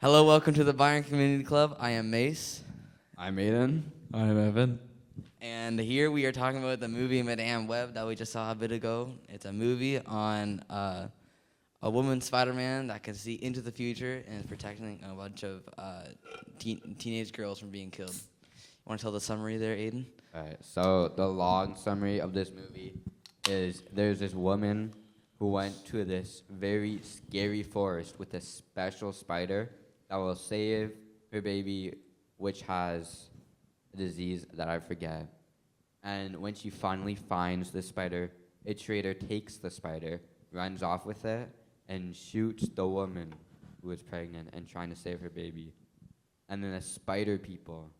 Hello, welcome to the Byron Community Club. I am Mace, I'm Aiden. I'm Evan. and here we are talking about the movie Madame Web that we just saw a bit ago. It's a movie on a woman Spider-Man that can see into the future and is protecting a bunch of teenage girls from being killed. You want to tell the summary there, Aiden? Alright, so the long summary of this movie is there's this woman who went to this very scary forest with a special spider that will save her baby, which has a disease that I forget. And when she finally finds the spider, a traitor takes the spider, runs off with it, and shoots the woman who is pregnant and trying to save her baby. And then the spider people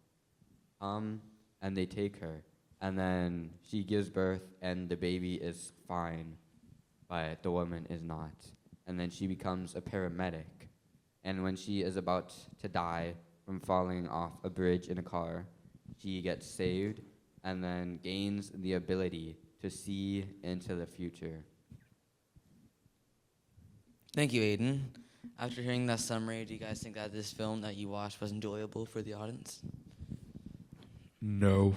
come and they take her. And then she gives birth and the baby is fine, but the woman is not. And then she becomes a paramedic. And when she is about to die from falling off a bridge in a car, she gets saved and then gains the ability to see into the future. Thank you, Aiden. After hearing that summary, do you guys think that this film that you watched was enjoyable for the audience? No,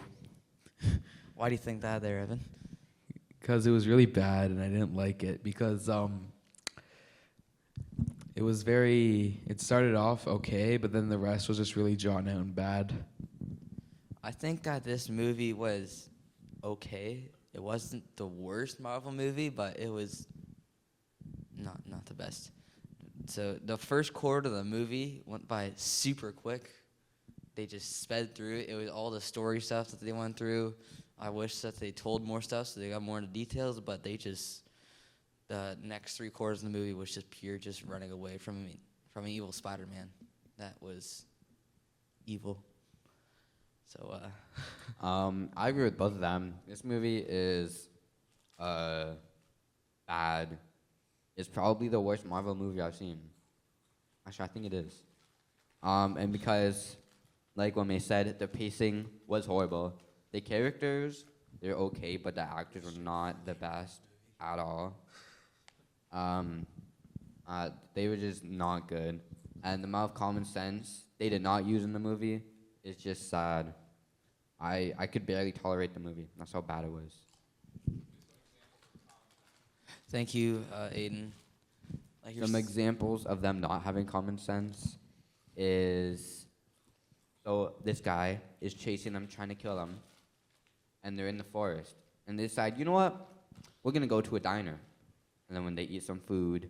Why do you think that there, Evan? because it was really bad and I didn't like it because it was very. It started off okay, but then the rest was just really drawn out and bad. I think that this movie was okay. It wasn't the worst Marvel movie, but it was not the best. So the first quarter of the movie went by super quick. They just sped through it. It was all the story stuff that they went through. I wish that they told more stuff so they got more into details, but the next 3 quarters of the movie was just pure just running away from an evil Spider-Man that was evil. So I agree with both of them. This movie is bad. It's probably the worst Marvel movie I've seen. Actually, I think it is. And because, like what May said, the pacing was horrible. The characters, they're okay, but the actors were not the best at all. They were just not good. And the amount of common sense they did not use in the movie is just sad. I could barely tolerate the movie. That's how bad it was. thank you, Aiden. Like Some examples of them not having common sense is, so this guy is chasing them, trying to kill them, and they're in the forest. And they decide, you know what? We're going to go to a diner. And then when they eat some food,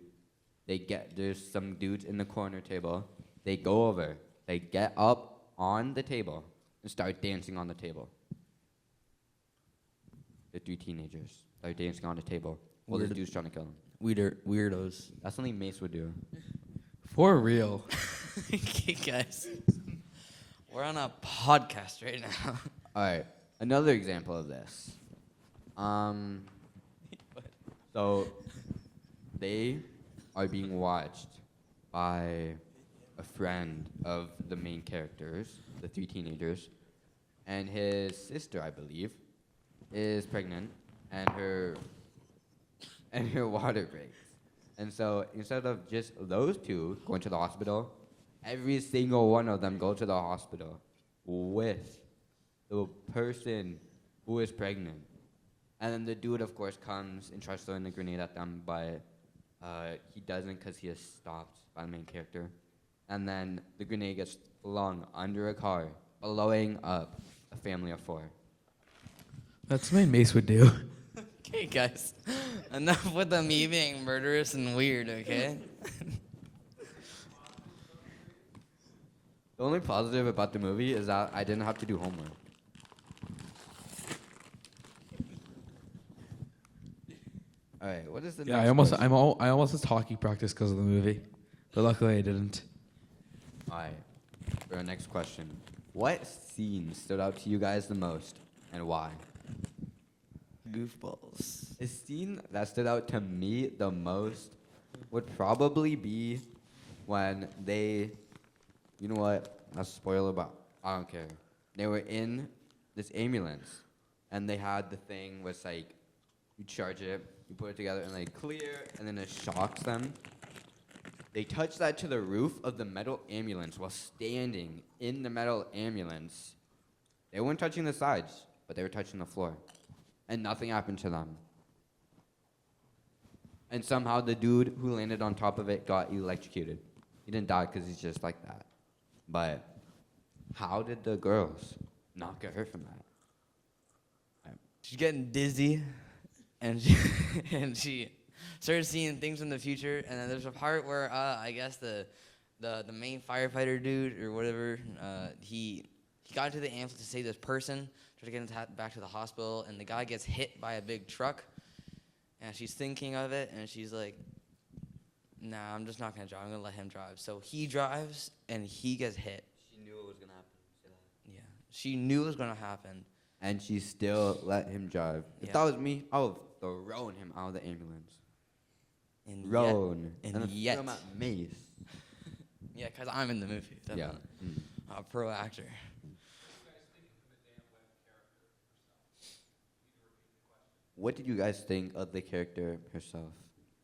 there's some dudes in the corner table. They go over. They get up on the table and start dancing on the table. The 3 teenagers start dancing on the table while this dude's trying to kill them. weirdos. That's something Mace would do. For real. Okay, guys. We're on a podcast right now. All right, another example of this. So they are being watched by a friend of the main characters, the 3 teenagers, and his sister, I believe, is pregnant, and her water breaks. And so instead of just those 2 going to the hospital, every single one of them go to the hospital with the person who is pregnant. And then the dude, of course, comes and tries throwing the grenade at them, but he doesn't because he is stopped by the main character. And then the grenade gets flung under a car, blowing up a family of 4. That's what Mace would do. Okay, guys. Enough with me being murderous and weird, okay? The only positive about the movie is that I didn't have to do homework. All right, what is the Yeah, next I almost missed hockey practice because of the movie, but luckily I didn't. All right, for our next question. What scene stood out to you guys the most, and why? Goofballs. The scene that stood out to me the most would probably be when they, you know what, that's a spoiler, but I don't care. They were in this ambulance, and they had the thing was like, you charge it, you put it together, and like clear, and then it shocks them. They touched that to the roof of the metal ambulance while standing in the metal ambulance. They weren't touching the sides, but they were touching the floor. And nothing happened to them. And somehow the dude who landed on top of it got electrocuted. He didn't die because he's just like that. But how did the girls not get hurt from that? She's getting dizzy, and she and she started seeing things in the future. And then there's a part where I guess the main firefighter dude or whatever, he got into the ambulance to save this person, tried to get him back to the hospital, and the guy gets hit by a big truck. And she's thinking of it, and she's like, "Nah, I'm just not gonna drive. I'm gonna let him drive." So he drives, and he gets hit. She knew it was going to happen. Say that. Yeah, she knew it was gonna happen. And she still let him drive. If Yeah. that was me, I would have thrown him out of the ambulance. And Thrown. and then yet- threw him at Mace. Yeah, because I'm in the movie. Definitely. Yeah. Mm. A pro actor. What did you guys think of the character herself?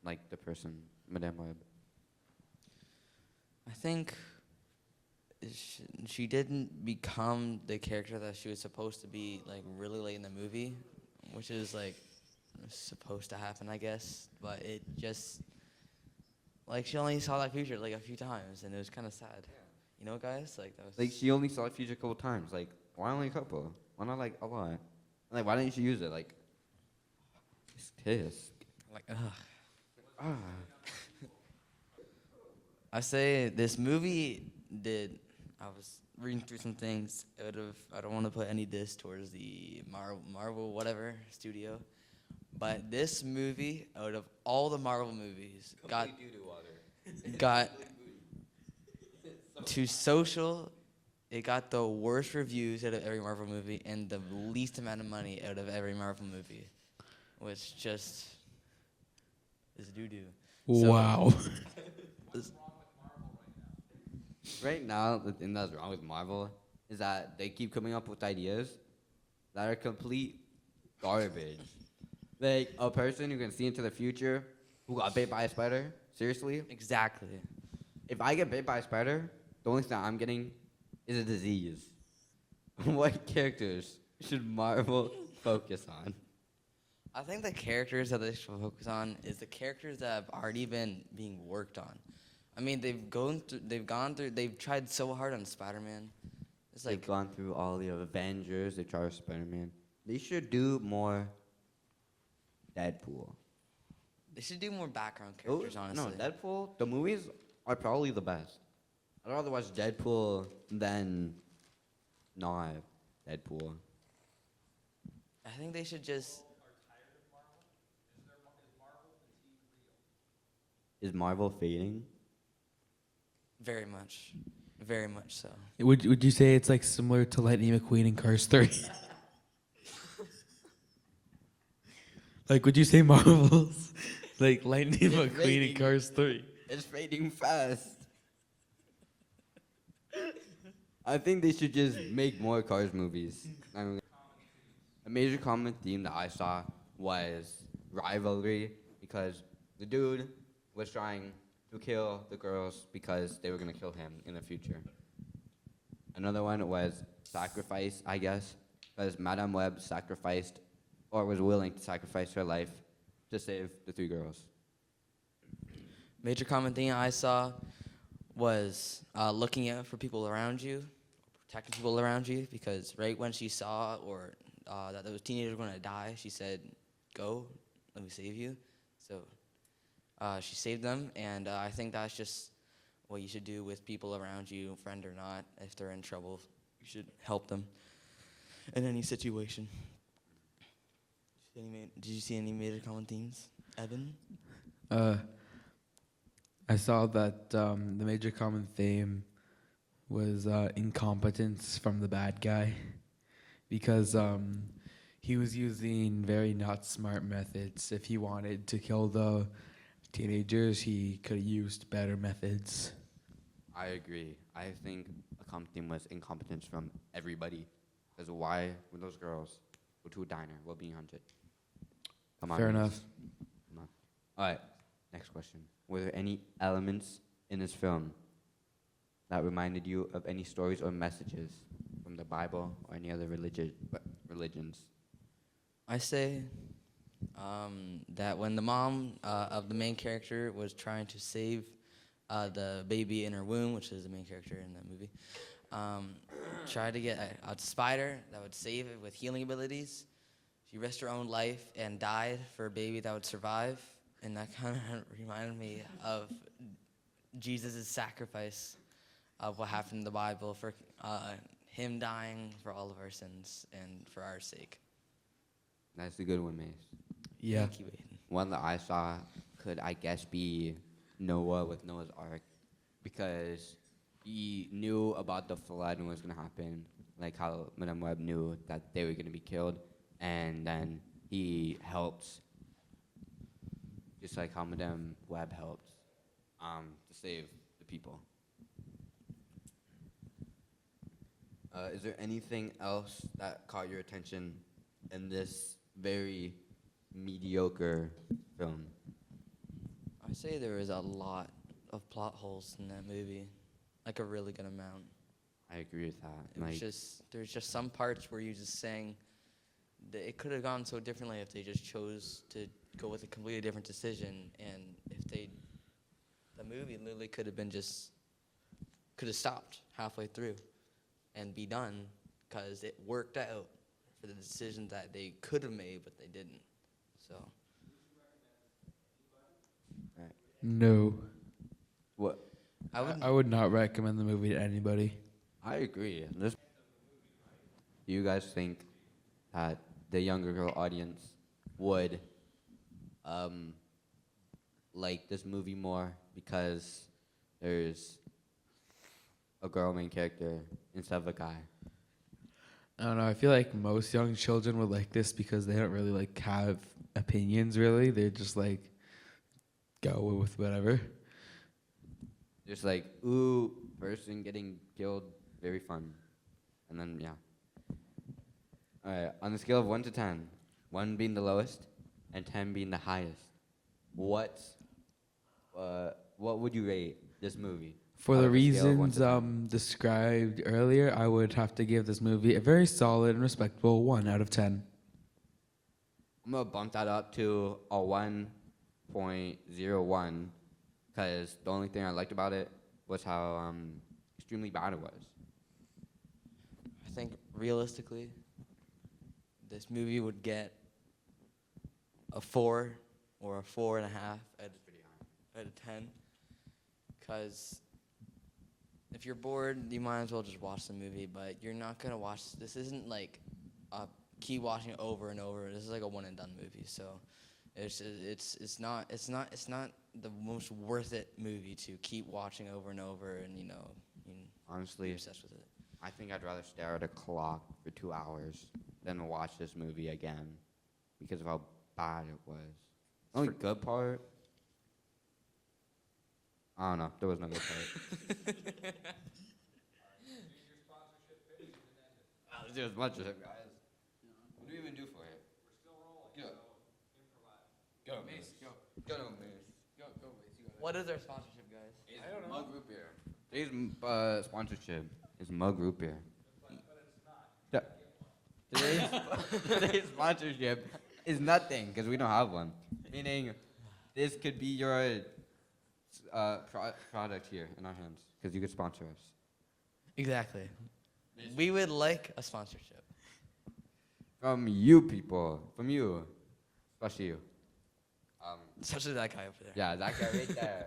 Like the person, Madame Web? I think she didn't become the character that she was supposed to be, like, really late in the movie, which is, like, supposed to happen, I guess. But it just, like, she only saw that future, like, a few times, and it was kind of sad. You know, guys? Like, that was... Like, she only saw the future a couple times. Like, why only a couple? Why not, like, a lot? And, like, why didn't she use it? Like, kiss. Like, ugh. Ah. I say this movie did. I was reading through some things. I don't want to put any diss towards the Marvel whatever studio, but this movie, out of all the Marvel movies, got to social. It got the worst reviews out of every Marvel movie and the least amount of money out of every Marvel movie, which just is doo-doo. So- Wow. Right now, the thing that's wrong with Marvel is that they keep coming up with ideas that are complete garbage. Like, a person who can see into the future who got bit by a spider? Seriously? Exactly. If I get bit by a spider, the only thing I'm getting is a disease. What characters should Marvel focus on? I think the characters that they should focus on is the characters that have already been being worked on. I mean, they've tried so hard on Spider-Man. It's They've like, gone through all the Avengers, they tried with Spider-Man. They should do more Deadpool. they should do more background Oh, characters, honestly. No, Deadpool, the movies are probably the best. I'd rather watch Deadpool than not Deadpool. I think they should just... Is Marvel fading? Very much. Very much so. Would you say it's like similar to Lightning McQueen in Cars 3? Like, would you say Marvel's like Lightning McQueen in fading. Cars 3? It's fading fast. I think they should just make more Cars movies. I mean, a major common theme that I saw was rivalry because the dude was trying to kill the girls because they were going to kill him in the future. Another one was sacrifice, I guess, because Madame Web sacrificed or was willing to sacrifice her life to save the three girls. Major common thing I saw was looking out for people around you, protecting people around you, because right when she saw that those teenagers were going to die, she said, "Go, let me save you." So she saved them, and I think that's just what you should do with people around you, friend or not. If they're in trouble, you should help them in any situation. Did you see any major common themes, Evan? I saw that the major common theme was incompetence from the bad guy, because he was using very not smart methods. If he wanted to kill the teenagers, he could have used better methods. I agree. I think a common theme was incompetence from everybody. Because why would those girls go to a diner while being hunted? Come on. Fair guys. enough. Come on. All right. Next question. Were there any elements in this film that reminded you of any stories or messages from the Bible or any other religions? I say that when the mom of the main character was trying to save the baby in her womb, which is the main character in that movie, tried to get a spider that would save it with healing abilities. She risked her own life and died for a baby that would survive. And that kind of reminded me of Jesus' sacrifice of what happened in the Bible for him dying for all of our sins and for our sake. That's a good one, Mace. Yeah. Thank you, Aiden. One that I saw could, I guess, be Noah with Noah's Ark, because he knew about the flood and what was going to happen, like how Madame Web knew that they were going to be killed, and then he helped, just like how Madame Web helped to save the people. Is there anything else that caught your attention in this very mediocre film? I say there was a lot of plot holes in that movie, like a really good amount. I agree with that. It was just there's just some parts where you're just saying that it could have gone so differently if they just chose to go with a completely different decision, and if the movie literally could have stopped halfway through and be done, because it worked out for the decision that they could have made but they didn't. So No. What? I would not recommend the movie to anybody. I agree. Do you guys think that the younger girl audience would like this movie more because there's a girl main character instead of a guy? I don't know. I feel like most young children would like this because they don't really like have opinions. Really, they're just like go with whatever. Just like, ooh, person getting killed, very fun. And then, yeah. All right, on the scale of 1 to 10, 1 being the lowest and 10 being the highest, what would you rate this movie? For Out the of a scale of 1 reasons to 10? described earlier, I would have to give this movie a very solid and respectable 1 out of 10. I'm going to bump that up to a 1.01, because the only thing I liked about it was how extremely bad it was. I think realistically, this movie would get a 4 or a 4.5 out of 10. Because if you're bored, you might as well just watch the movie. But you're not gonna watch. This isn't like keep watching it over and over. This is like a one and done movie. So it's not the most worth it movie to keep watching over and over, and Honestly, be obsessed with it. I think I'd rather stare at a clock for 2 hours than watch this movie again because of how bad it was. The only good part, I don't know. There was no good part. Let's do as much as it, guys. What do we even do for it? We're still rolling. Go. Mace. Go, Mace. Go, Mace. What is our sponsorship, guys? I don't know. Mug Root Beer. Today's sponsorship is Mug Root Beer. But it's not. Today's sponsorship is nothing because we don't have one. Meaning, this could be your product here in our hands because you could sponsor us. Exactly. We would like a sponsorship. From you people. From you. Especially you. Especially that guy over there. Yeah, that guy right there.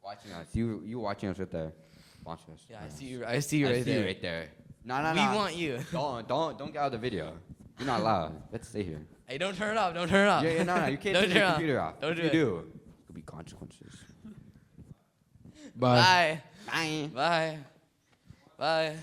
Watching us. You watching us right there. Sponsor us. Yeah, I see you. I see you right there. right there. No. We want you. Don't get out of the video. You're not allowed. Let's stay here. Hey, don't turn it off. Don't turn it off. Yeah, no. You can't Don't turn your turn it off. computer off. Don't If do you it. do, could be consequences. Bye. Bye. Bye. Bye. Bye.